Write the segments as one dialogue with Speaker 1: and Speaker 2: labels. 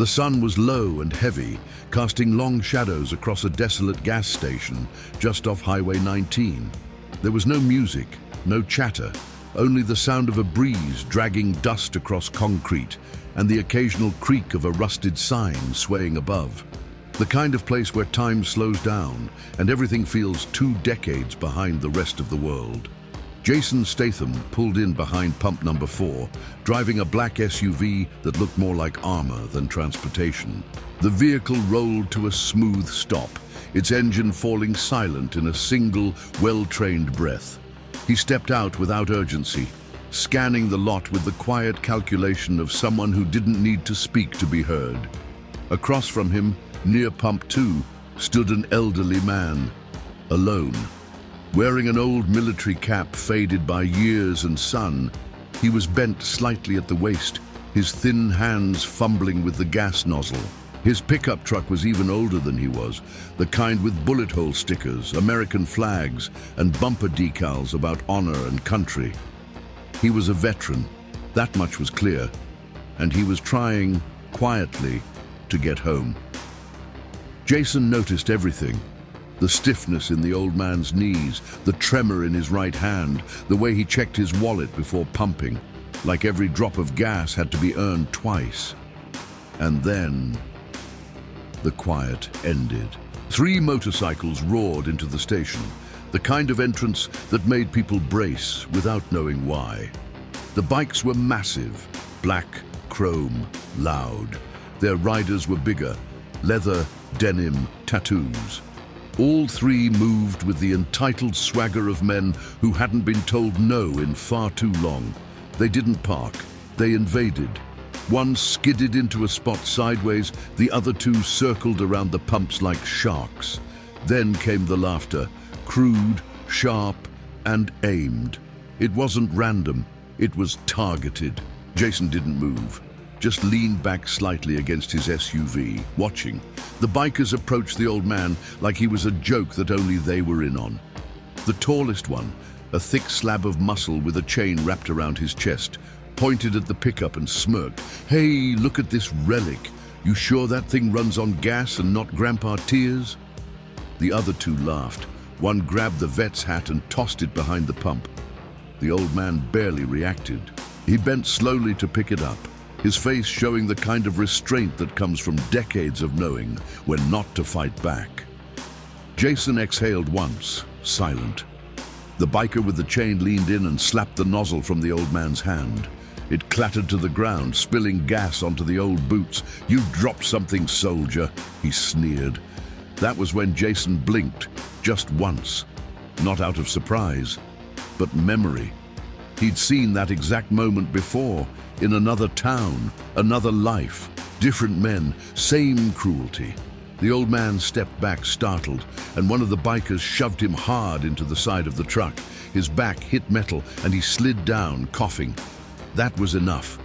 Speaker 1: The sun was low and heavy, casting long shadows across a desolate gas station just off Highway 19. There was no music, no chatter, only the sound of a breeze dragging dust across concrete and the occasional creak of a rusted sign swaying above. The kind of place where time slows down and everything feels 2 decades behind the rest of the world. Jason Statham pulled in behind pump number 4, driving a black SUV that looked more like armor than transportation. The vehicle rolled to a smooth stop, its engine falling silent in a single, well-trained breath. He stepped out without urgency, scanning the lot with the quiet calculation of someone who didn't need to speak to be heard. Across from him, near pump 2, stood an elderly man, alone. Wearing an old military cap faded by years and sun, he was bent slightly at the waist, his thin hands fumbling with the gas nozzle. His pickup truck was even older than he was, the kind with bullet hole stickers, American flags, and bumper decals about honor and country. He was a veteran, that much was clear, and he was trying, quietly, to get home. Jason noticed everything. The stiffness in the old man's knees, the tremor in his right hand, the way he checked his wallet before pumping, like every drop of gas had to be earned twice. And then, the quiet ended. 3 motorcycles roared into the station, the kind of entrance that made people brace without knowing why. The bikes were massive, black, chrome, loud. Their riders were bigger, leather, denim, tattoos. All 3 moved with the entitled swagger of men who hadn't been told no in far too long. They didn't park, they invaded. One skidded into a spot sideways, the other 2 circled around the pumps like sharks. Then came the laughter, crude, sharp, and aimed. It wasn't random, it was targeted. Jason didn't move, just leaned back slightly against his SUV, watching. The bikers approached the old man like he was a joke that only they were in on. The tallest one, a thick slab of muscle with a chain wrapped around his chest, pointed at the pickup and smirked. "Hey, look at this relic. You sure that thing runs on gas and not Grandpa Tears?" The other 2 laughed. One grabbed the vet's hat and tossed it behind the pump. The old man barely reacted. He bent slowly to pick it up, his face showing the kind of restraint that comes from decades of knowing when not to fight back. Jason exhaled once, silent. The biker with the chain leaned in and slapped the nozzle from the old man's hand. It clattered to the ground, spilling gas onto the old boots. "You dropped something, soldier," he sneered. That was when Jason blinked, just once. Not out of surprise, but memory. He'd seen that exact moment before, in another town, another life, different men, same cruelty. The old man stepped back startled, and one of the bikers shoved him hard into the side of the truck. His back hit metal, and he slid down, coughing. That was enough.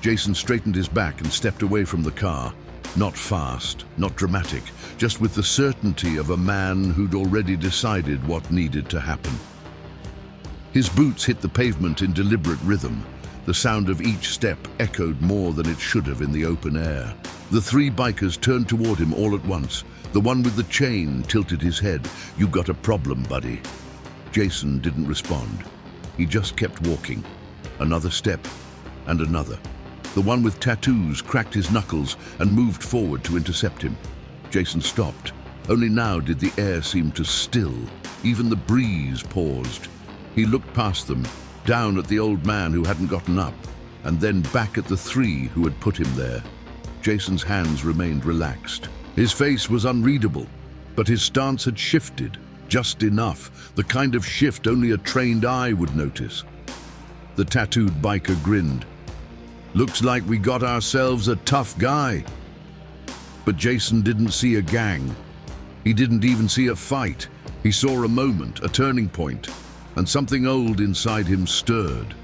Speaker 1: Jason straightened his back and stepped away from the car. Not fast, not dramatic, just with the certainty of a man who'd already decided what needed to happen. His boots hit the pavement in deliberate rhythm. The sound of each step echoed more than it should have in the open air. The 3 bikers turned toward him all at once. The one with the chain tilted his head. "You got a problem, buddy." Jason didn't respond. He just kept walking. Another step, and another. The one with tattoos cracked his knuckles and moved forward to intercept him. Jason stopped. Only now did the air seem to still. Even the breeze paused. He looked past them, down at the old man who hadn't gotten up, and then back at the 3 who had put him there. Jason's hands remained relaxed. His face was unreadable, but his stance had shifted, just enough, the kind of shift only a trained eye would notice. The tattooed biker grinned. "Looks like we got ourselves a tough guy." But Jason didn't see a gang. He didn't even see a fight. He saw a moment, a turning point, and something old inside him stirred.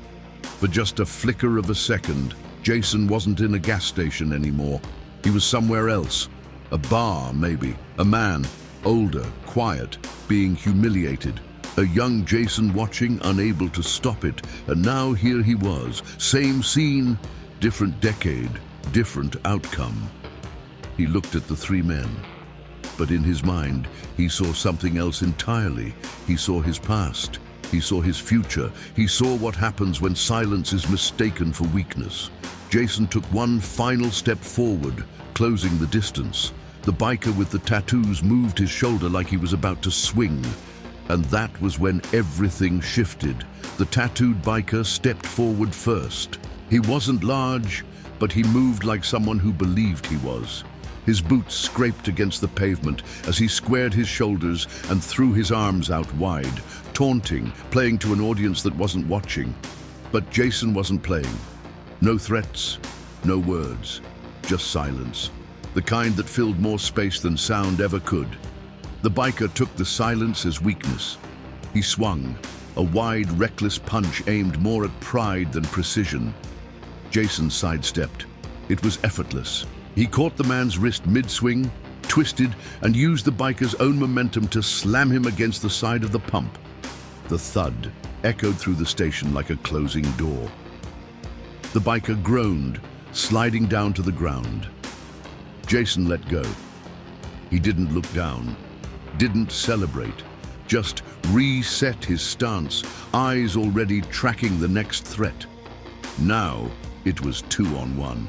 Speaker 1: For just a flicker of a second, Jason wasn't in a gas station anymore. He was somewhere else. A bar, maybe. A man, older, quiet, being humiliated. A young Jason watching, unable to stop it. And now here he was. Same scene, different decade, different outcome. He looked at the three men. But in his mind, he saw something else entirely. He saw his past. He saw his future. He saw what happens when silence is mistaken for weakness. Jason took one final step forward, closing the distance. The biker with the tattoos moved his shoulder like he was about to swing. And that was when everything shifted. The tattooed biker stepped forward first. He wasn't large, but he moved like someone who believed he was. His boots scraped against the pavement as he squared his shoulders and threw his arms out wide, taunting, playing to an audience that wasn't watching. But Jason wasn't playing. No threats, no words, just silence. The kind that filled more space than sound ever could. The biker took the silence as weakness. He swung, a wide, reckless punch aimed more at pride than precision. Jason sidestepped. It was effortless. He caught the man's wrist mid-swing, twisted, and used the biker's own momentum to slam him against the side of the pump. The thud echoed through the station like a closing door. The biker groaned, sliding down to the ground. Jason let go. He didn't look down, didn't celebrate, just reset his stance, eyes already tracking the next threat. Now it was 2-on-1.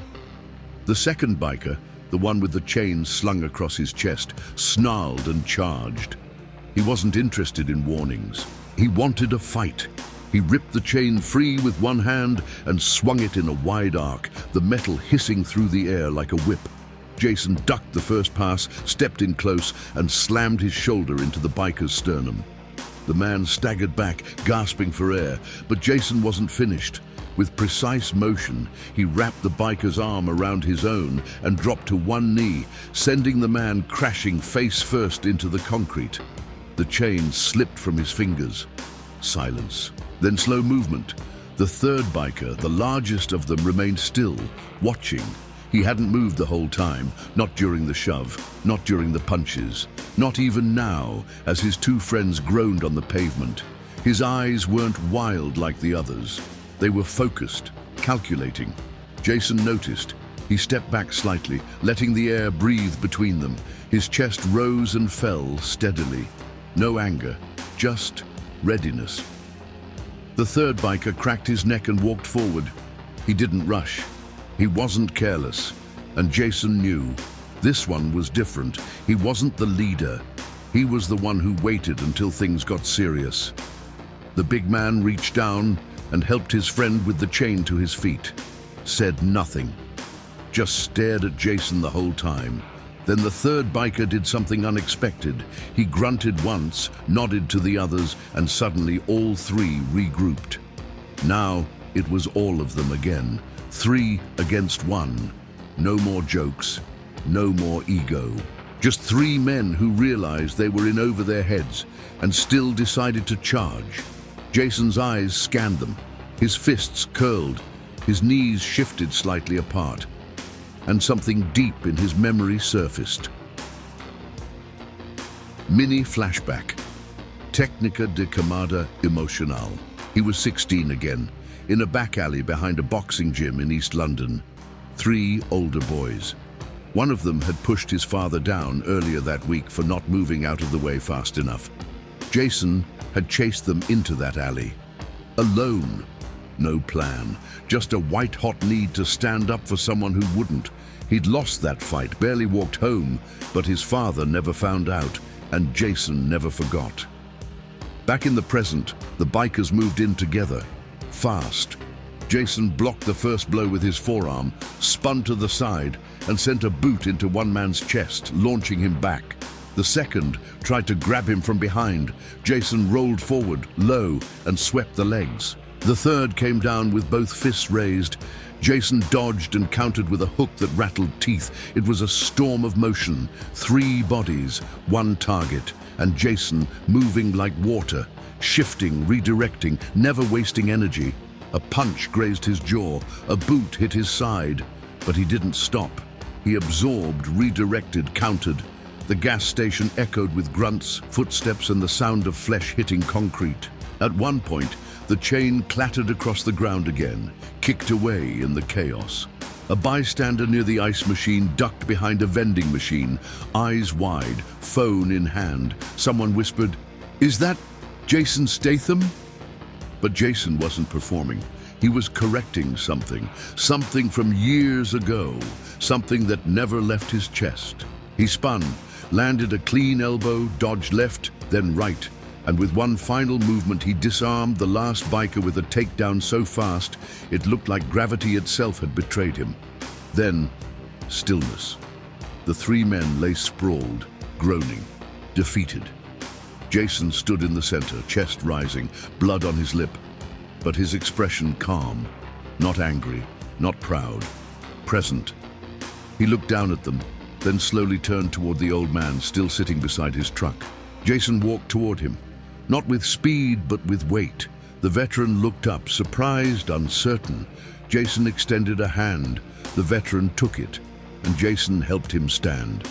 Speaker 1: The second biker, the one with the chain slung across his chest, snarled and charged. He wasn't interested in warnings. He wanted a fight. He ripped the chain free with one hand and swung it in a wide arc, the metal hissing through the air like a whip. Jason ducked the first pass, stepped in close, and slammed his shoulder into the biker's sternum. The man staggered back, gasping for air, but Jason wasn't finished. With precise motion, he wrapped the biker's arm around his own and dropped to one knee, sending the man crashing face first into the concrete. The chain slipped from his fingers. Silence. Then slow movement. The third biker, the largest of them, remained still, watching. He hadn't moved the whole time, not during the shove, not during the punches, not even now, as his two friends groaned on the pavement. His eyes weren't wild like the others. They were focused, calculating. Jason noticed. He stepped back slightly, letting the air breathe between them. His chest rose and fell steadily. No anger, just readiness. The third biker cracked his neck and walked forward. He didn't rush. He wasn't careless. And Jason knew. This one was different. He wasn't the leader. He was the one who waited until things got serious. The big man reached down and helped his friend with the chain to his feet. Said nothing. Just stared at Jason the whole time. Then the third biker did something unexpected. He grunted once, nodded to the others, and suddenly all three regrouped. Now it was all of them again. 3 against 1. No more jokes, no more ego. Just 3 men who realized they were in over their heads and still decided to charge. Jason's eyes scanned them. His fists curled, his knees shifted slightly apart, and something deep in his memory surfaced. Mini flashback. Técnica de camada emocional. He was 16 again, in a back alley behind a boxing gym in East London. 3 older boys. One of them had pushed his father down earlier that week for not moving out of the way fast enough. Jason had chased them into that alley. Alone. No plan. Just a white-hot need to stand up for someone who wouldn't. He'd lost that fight, barely walked home, but his father never found out, and Jason never forgot. Back in the present, the bikers moved in together. Fast. Jason blocked the first blow with his forearm, spun to the side, and sent a boot into one man's chest, launching him back. The second tried to grab him from behind. Jason rolled forward, low, and swept the legs. The third came down with both fists raised. Jason dodged and countered with a hook that rattled teeth. It was a storm of motion. 3 bodies, 1 target, and Jason moving like water, shifting, redirecting, never wasting energy. A punch grazed his jaw, a boot hit his side, but he didn't stop. He absorbed, redirected, countered. The gas station echoed with grunts, footsteps, and the sound of flesh hitting concrete. At one point, the chain clattered across the ground again, kicked away in the chaos. A bystander near the ice machine ducked behind a vending machine, eyes wide, phone in hand. Someone whispered, "Is that Jason Statham?" But Jason wasn't performing. He was correcting something from years ago, something that never left his chest. He spun, landed a clean elbow, dodged left, then right, and with one final movement he disarmed the last biker with a takedown so fast it looked like gravity itself had betrayed him. Then, stillness. The three men lay sprawled, groaning, defeated. Jason stood in the center, chest rising, blood on his lip, but his expression calm, not angry, not proud, present. He looked down at them, then slowly turned toward the old man still sitting beside his truck. Jason walked toward him, not with speed but with weight. The veteran looked up, surprised, uncertain. Jason extended a hand. The veteran took it, and Jason helped him stand.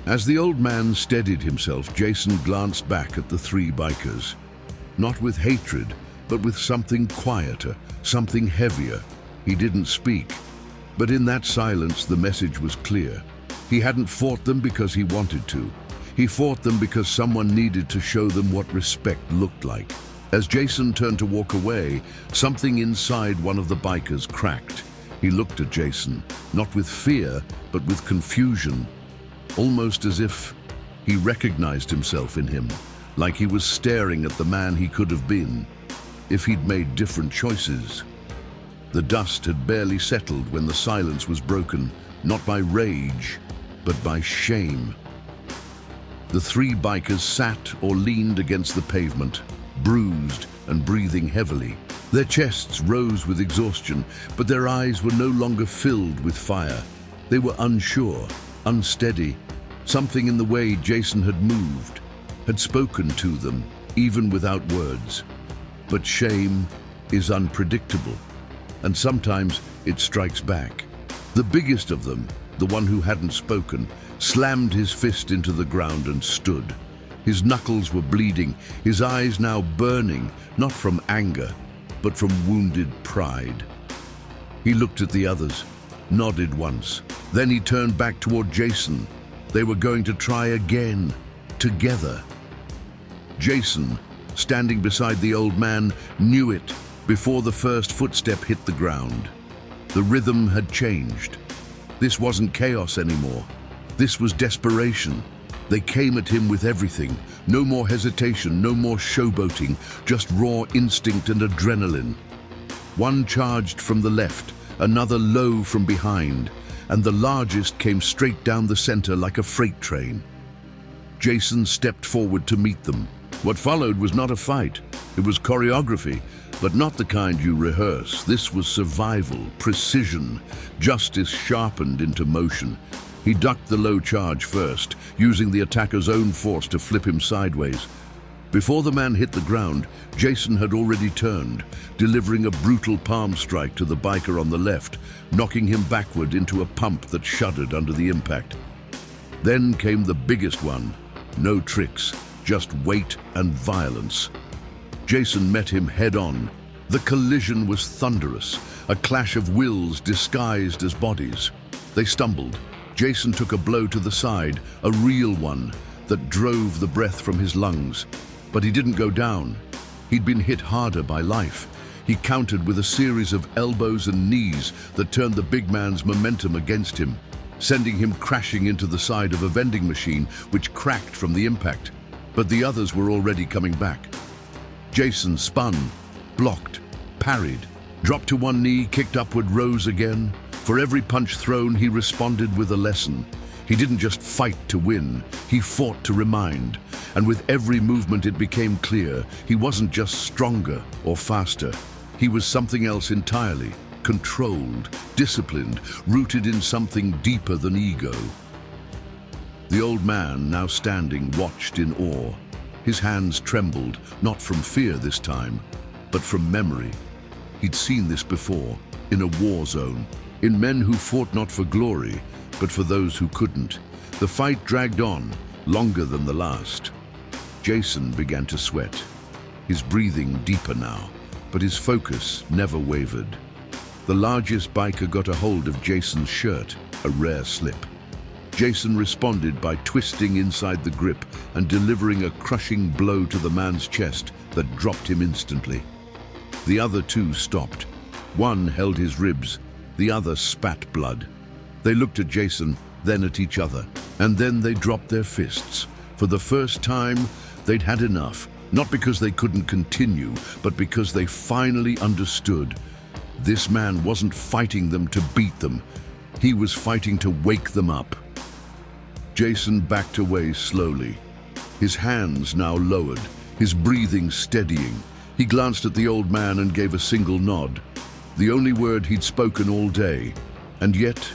Speaker 1: As the old man steadied himself, Jason glanced back at the three bikers. Not with hatred, but with something quieter, something heavier. He didn't speak, but in that silence the message was clear. He hadn't fought them because he wanted to. He fought them because someone needed to show them what respect looked like. As Jason turned to walk away, something inside one of the bikers cracked. He looked at Jason, not with fear, but with confusion, almost as if he recognized himself in him, like he was staring at the man he could have been if he'd made different choices. The dust had barely settled when the silence was broken, not by rage, but by shame. The three bikers sat or leaned against the pavement, bruised and breathing heavily. Their chests rose with exhaustion, but their eyes were no longer filled with fire. They were unsure, unsteady. Something in the way Jason had moved had spoken to them, even without words. But shame is unpredictable, and sometimes it strikes back. The biggest of them, the one who hadn't spoken, slammed his fist into the ground and stood. His knuckles were bleeding, his eyes now burning, not from anger, but from wounded pride. He looked at the others, nodded once. Then he turned back toward Jason. They were going to try again, together. Jason, standing beside the old man, knew it before the first footstep hit the ground. The rhythm had changed. This wasn't chaos anymore. This was desperation. They came at him with everything. No more hesitation, no more showboating, just raw instinct and adrenaline. One charged from the left, another low from behind, and the largest came straight down the center like a freight train. Jason stepped forward to meet them. What followed was not a fight. It was choreography, but not the kind you rehearse. This was survival, precision, justice sharpened into motion. He ducked the low charge first, using the attacker's own force to flip him sideways. Before the man hit the ground, Jason had already turned, delivering a brutal palm strike to the biker on the left, knocking him backward into a pump that shuddered under the impact. Then came the biggest one. No tricks, just weight and violence. Jason met him head-on. The collision was thunderous, a clash of wills disguised as bodies. They stumbled. Jason took a blow to the side, a real one, that drove the breath from his lungs. But he didn't go down. He'd been hit harder by life. He countered with a series of elbows and knees that turned the big man's momentum against him, sending him crashing into the side of a vending machine, which cracked from the impact. But the others were already coming back. Jason spun, blocked, parried, dropped to one knee, kicked upward, rose again. For every punch thrown, he responded with a lesson. He didn't just fight to win, he fought to remind. And with every movement it became clear, he wasn't just stronger or faster. He was something else entirely, controlled, disciplined, rooted in something deeper than ego. The old man, now standing, watched in awe. His hands trembled, not from fear this time, but from memory. He'd seen this before, in a war zone, in men who fought not for glory, but for those who couldn't. The fight dragged on, longer than the last. Jason began to sweat, his breathing deeper now, but his focus never wavered. The largest biker got a hold of Jason's shirt, a rare slip. Jason responded by twisting inside the grip and delivering a crushing blow to the man's chest that dropped him instantly. The other two stopped. One held his ribs, the other spat blood. They looked at Jason, then at each other, and then they dropped their fists. For the first time, they'd had enough, not because they couldn't continue, but because they finally understood. This man wasn't fighting them to beat them. He was fighting to wake them up. Jason backed away slowly, his hands now lowered, his breathing steadying. He glanced at the old man and gave a single nod, the only word he'd spoken all day, and yet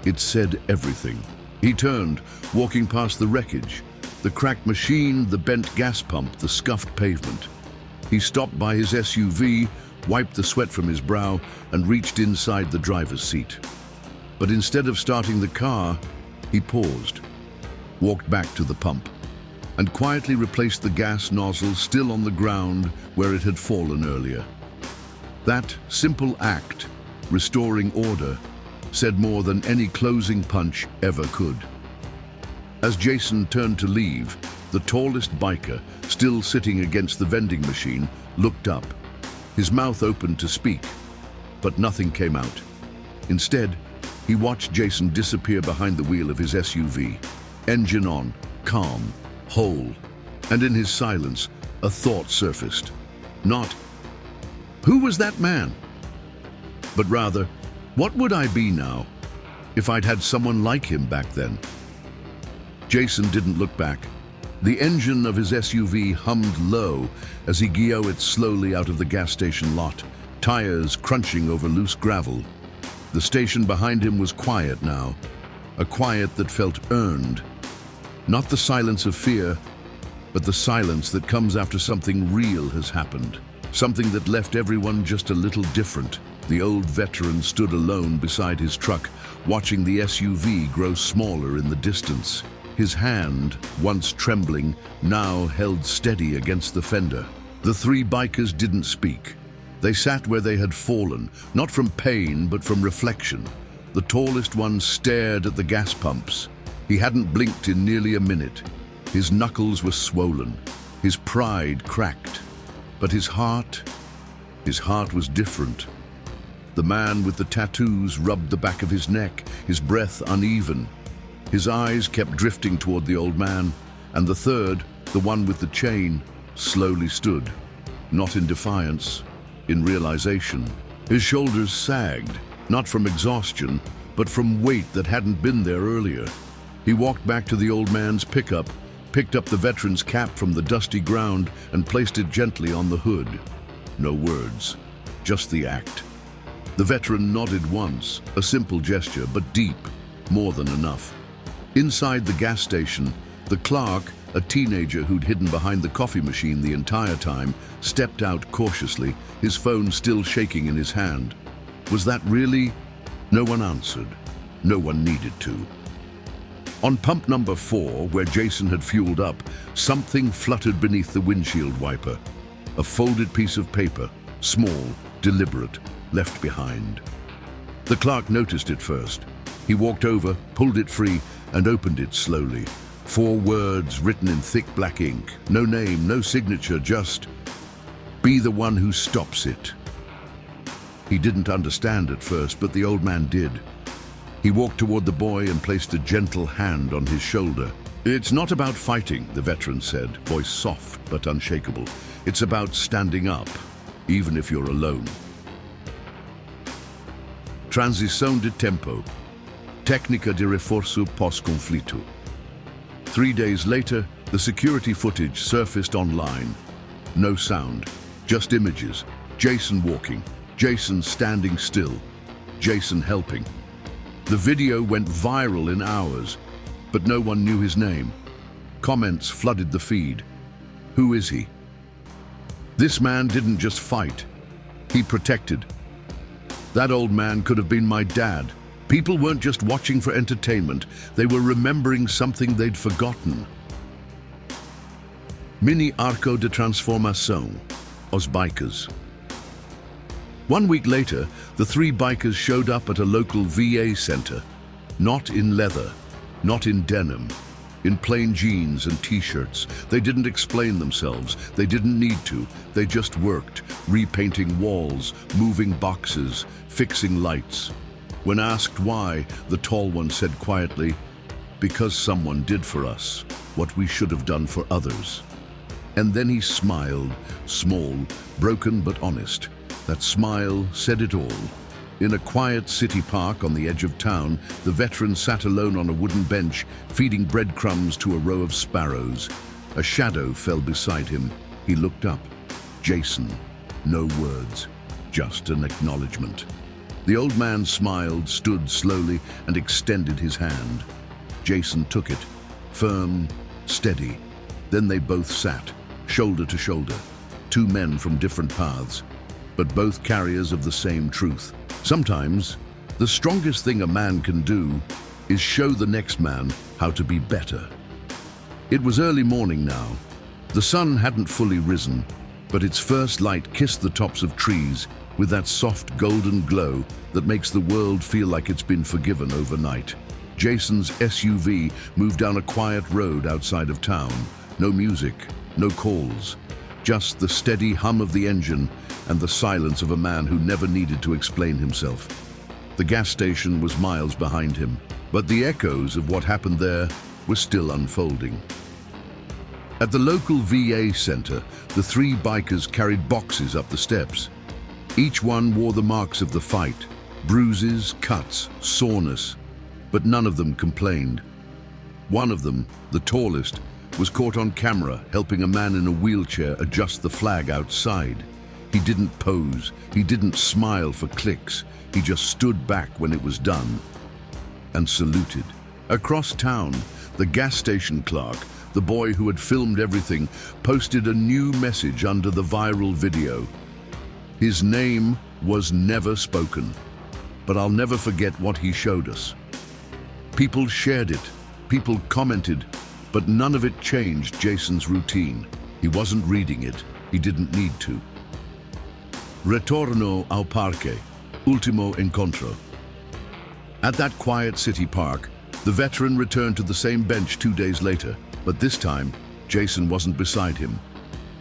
Speaker 1: it said everything. He turned, walking past the wreckage, the cracked machine, the bent gas pump, the scuffed pavement. He stopped by his SUV, wiped the sweat from his brow, and reached inside the driver's seat. But instead of starting the car, he paused, walked back to the pump, and quietly replaced the gas nozzle still on the ground where it had fallen earlier. That simple act, restoring order, said more than any closing punch ever could. As Jason turned to leave, the tallest biker, still sitting against the vending machine, looked up. His mouth opened to speak, but nothing came out. Instead, he watched Jason disappear behind the wheel of his SUV, engine on, calm, whole, and in his silence, a thought surfaced. Not, "Who was that man?" but rather, "What would I be now if I'd had someone like him back then?" Jason didn't look back. The engine of his SUV hummed low as he geoed slowly out of the gas station lot, tires crunching over loose gravel. The station behind him was quiet now, a quiet that felt earned. Not the silence of fear, but the silence that comes after something real has happened. Something that left everyone just a little different. The old veteran stood alone beside his truck, watching the SUV grow smaller in the distance. His hand, once trembling, now held steady against the fender. The three bikers didn't speak. They sat where they had fallen, not from pain, but from reflection. The tallest one stared at the gas pumps. He hadn't blinked in nearly a minute. His knuckles were swollen, his pride cracked. But his heart was different. The man with the tattoos rubbed the back of his neck, his breath uneven. His eyes kept drifting toward the old man, and the third, the one with the chain, slowly stood, not in defiance, in realization. His shoulders sagged, not from exhaustion, but from weight that hadn't been there earlier. He walked back to the old man's pickup, picked up the veteran's cap from the dusty ground, and placed it gently on the hood. No words, just the act. The veteran nodded once, a simple gesture, but deep, more than enough. Inside the gas station, the clerk, a teenager who'd hidden behind the coffee machine the entire time, stepped out cautiously, his phone still shaking in his hand. Was that really? No one answered. No one needed to. On pump number 4, where Jason had fueled up, something fluttered beneath the windshield wiper. A folded piece of paper, small, deliberate, left behind. The clerk noticed it first. He walked over, pulled it free, and opened it slowly. 4 words written in thick black ink. No name, no signature, just, "Be the one who stops it." He didn't understand at first, but the old man did. He walked toward the boy and placed a gentle hand on his shoulder. "It's not about fighting," the veteran said, voice soft but unshakable. "It's about standing up, even if you're alone." Transição de tempo. Técnica de reforço pós-conflito. 3 days later, the security footage surfaced online. No sound, just images. Jason walking, Jason standing still, Jason helping. The video went viral in hours, but no one knew his name. Comments flooded the feed. Who is he? This man didn't just fight, he protected. That old man could have been my dad. People weren't just watching for entertainment, they were remembering something they'd forgotten. Mini arco de transformação, os bikers. 1 week later, the three bikers showed up at a local VA center. Not in leather, not in denim, in plain jeans and t-shirts. They didn't explain themselves. They didn't need to. They just worked, repainting walls, moving boxes, fixing lights. When asked why, the tall one said quietly, "Because someone did for us what we should have done for others." And then he smiled, small, broken but honest. That smile said it all. In a quiet city park on the edge of town, the veteran sat alone on a wooden bench, feeding breadcrumbs to a row of sparrows. A shadow fell beside him. He looked up. Jason. No words, just an acknowledgement. The old man smiled, stood slowly, and extended his hand. Jason took it, firm, steady. Then they both sat, shoulder to shoulder, two men from different paths, but both carriers of the same truth. Sometimes, the strongest thing a man can do is show the next man how to be better. It was early morning now. The sun hadn't fully risen, but its first light kissed the tops of trees with that soft golden glow that makes the world feel like it's been forgiven overnight. Jason's SUV moved down a quiet road outside of town. No music, no calls, just the steady hum of the engine and the silence of a man who never needed to explain himself. The gas station was miles behind him, but the echoes of what happened there were still unfolding. At the local VA center, the three bikers carried boxes up the steps. Each one wore the marks of the fight, bruises, cuts, soreness, but none of them complained. One of them, the tallest, was caught on camera helping a man in a wheelchair adjust the flag outside. He didn't pose, he didn't smile for clicks, he just stood back when it was done and saluted. Across town, the gas station clerk, the boy who had filmed everything, posted a new message under the viral video. His name was never spoken, but I'll never forget what he showed us. People shared it, people commented, but none of it changed Jason's routine. He wasn't reading it, he didn't need to. Ritorno al parque, ultimo incontro. At that quiet city park, the veteran returned to the same bench 2 days later, but this time, Jason wasn't beside him.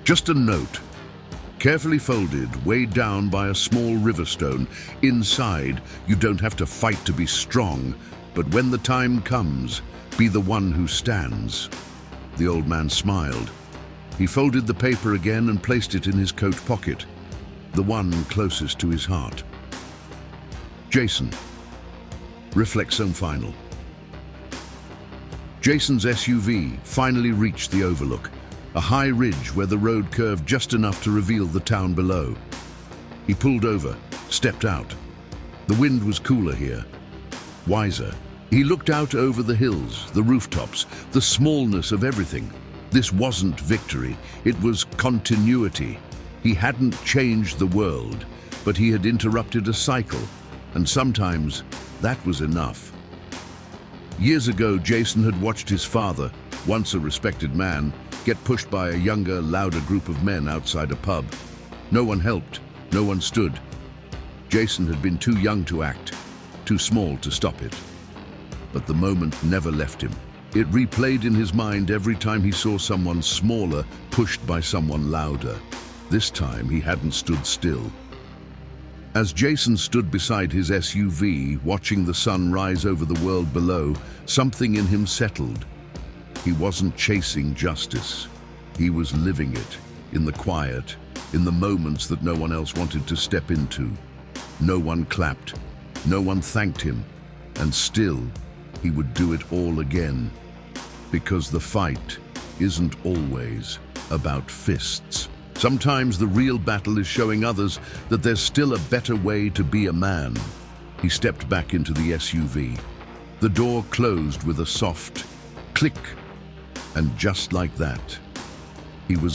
Speaker 1: Just a note, carefully folded, weighed down by a small river stone. Inside, you don't have to fight to be strong, but when the time comes, be the one who stands. The old man smiled. He folded the paper again and placed it in his coat pocket, the one closest to his heart. Jason. Reflexome final. Jason's SUV finally reached the overlook, a high ridge where the road curved just enough to reveal the town below. He pulled over, stepped out. The wind was cooler here, wiser. He looked out over the hills, the rooftops, the smallness of everything. This wasn't victory, it was continuity. He hadn't changed the world, but he had interrupted a cycle, and sometimes that was enough. Years ago, Jason had watched his father, once a respected man, get pushed by a younger, louder group of men outside a pub. No one helped, no one stood. Jason had been too young to act, too small to stop it. But the moment never left him. It replayed in his mind every time he saw someone smaller pushed by someone louder. This time he hadn't stood still. As Jason stood beside his SUV, watching the sun rise over the world below, something in him settled. He wasn't chasing justice. He was living it, in the quiet, in the moments that no one else wanted to step into. No one clapped, no one thanked him, and still, he would do it all again. Because the fight isn't always about fists. Sometimes the real battle is showing others that there's still a better way to be a man. He stepped back into the SUV. The door closed with a soft click, and just like that, he was